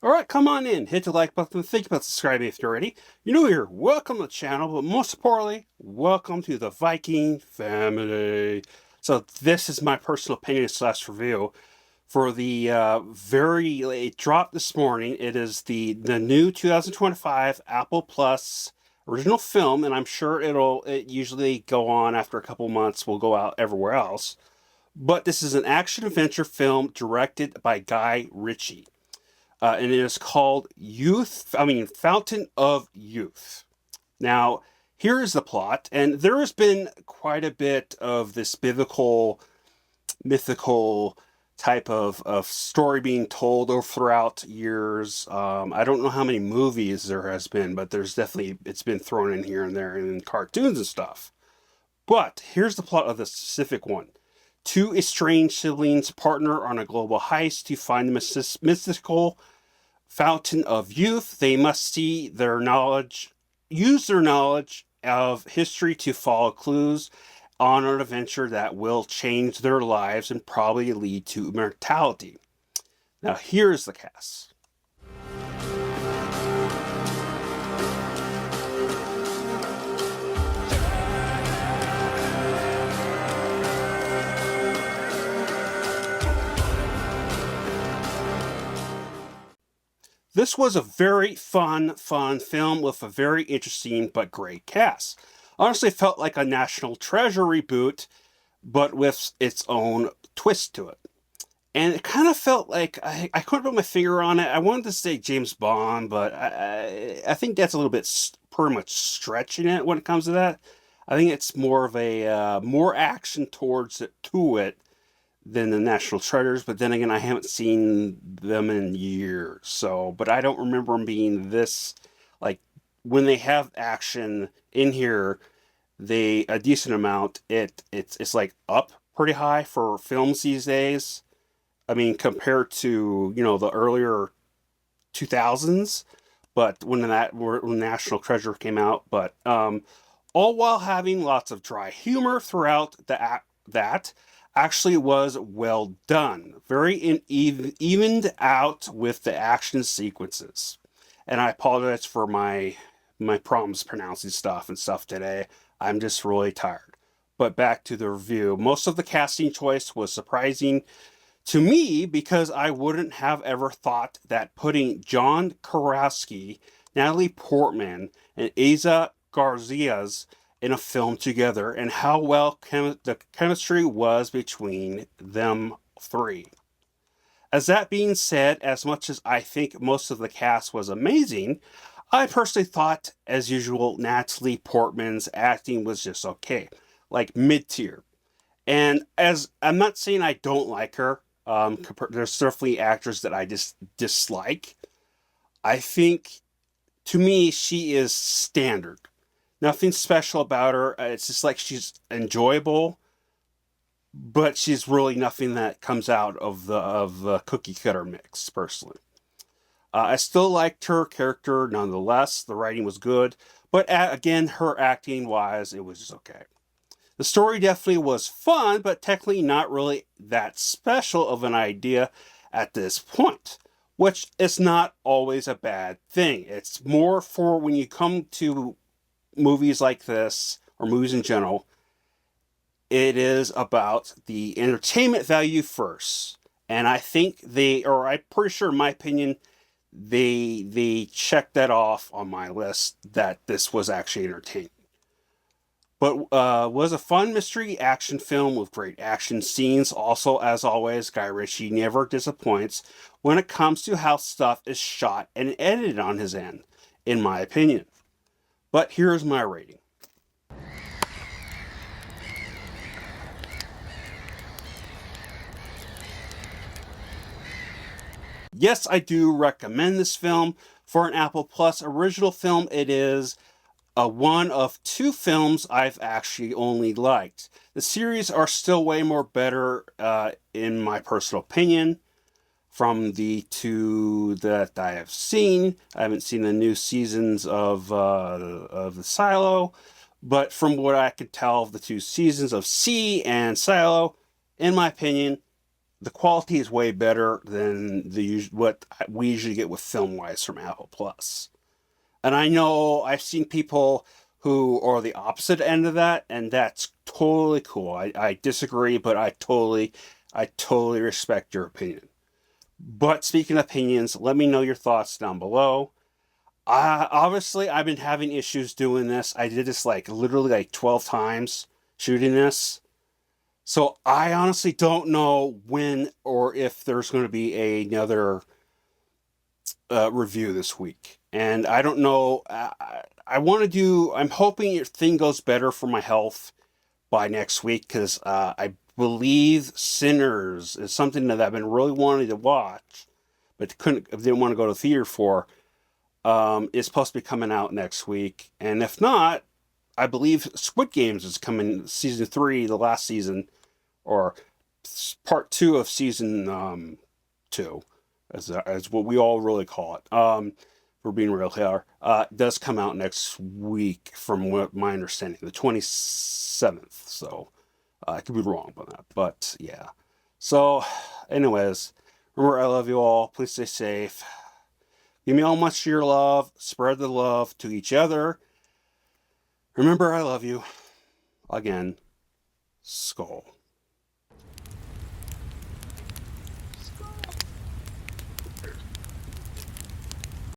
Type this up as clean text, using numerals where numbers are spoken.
Alright, come on in, hit the like button, think about subscribing if you're ready. You're new here, welcome to the channel, but most importantly, welcome to the Viking family. So this is my personal opinion slash review for the it dropped this morning. It is the new 2025 Apple Plus original film, and I'm sure it usually go on after a couple months, will go out everywhere else. But this is an action adventure film directed by Richie. And it is called Fountain of Youth. Now, here is the plot, and there has been quite a bit of this biblical, mythical type of story being told over throughout years. I don't know how many movies there has been, but there's definitely, it's been thrown in here and there and in cartoons and stuff. But here's the plot of the specific one. Two estranged siblings partner on a global heist to find the mystical Fountain of Youth. They must use their knowledge of history to follow clues on an adventure that will change their lives and probably lead to immortality. Now, here's the cast. This was a very fun film with a very interesting but great cast. Honestly, it felt like a National Treasure reboot, but with its own twist to it. And it kind of felt like, I couldn't put my finger on it. I wanted to say James Bond, but I think that's a little bit pretty much stretching it when it comes to that. I think it's more of a, more action to it than the National Treasures, but then again, I haven't seen them in years, so, but I don't remember them being this, like, when they have action in here, a decent amount, it's like up pretty high for films these days. I mean, compared to, the earlier 2000s, but when National Treasure came out, but, all while having lots of dry humor throughout that actually was well done. Very evened out with the action sequences. And I apologize for my problems pronouncing stuff and stuff today. I'm just really tired. But back to the review. Most of the casting choice was surprising to me because I wouldn't have ever thought that putting John Krasinski, Natalie Portman, and Asa Garcia's in a film together, and how well the chemistry was between them three. As that being said, as much as I think most of the cast was amazing, I personally thought, as usual, Natalie Portman's acting was just okay, like mid-tier. And as I'm not saying I don't like her, there's certainly actors that I just dislike. I think, to me, she is standard. Nothing special about her. It's just like she's enjoyable, but she's really nothing that comes out of the cookie cutter mix, personally. I still liked her character nonetheless. The writing was good, but again, her acting wise, it was just okay. The story definitely was fun, but technically not really that special of an idea at this point, which is not always a bad thing. It's more for when you come to movies like this, or movies in general, it is about the entertainment value first. And I think I'm pretty sure, in my opinion, they checked that off on my list that this was actually entertaining. But was a fun mystery action film with great action scenes. Also, as always, Guy Ritchie never disappoints when it comes to how stuff is shot and edited on his end, in my opinion. But here's my rating. Yes, I do recommend this film for an Apple Plus original film. It is one of two films I've actually only liked. The series are still way more better, in my personal opinion, from the two that I have seen. I haven't seen the new seasons of the Silo, but from what I could tell of the two seasons of C and Silo, in my opinion, the quality is way better than what we usually get with film-wise from Apple Plus. And I know I've seen people who are the opposite end of that, and that's totally cool. I disagree, but I totally respect your opinion. But speaking of opinions, let me know your thoughts down below. Obviously, I've been having issues doing this. I did this like literally like 12 times shooting this. So I honestly don't know when or if there's going to be another review this week. And I don't know. I want to do. I'm hoping your thing goes better for my health by next week because I believe Sinners is something that I've been really wanting to watch, but didn't want to go to the theater for. Is supposed to be coming out next week, and if not, I believe Squid Games is coming season 3, the last season, or part 2 of season 2, as what we all really call it. For being real here, does come out next week, from what my understanding, the 27th. So I could be wrong about that, but yeah. So, anyways, remember, I love you all. Please stay safe. Give me all much of your love. Spread the love to each other. Remember, I love you. Again, Skull.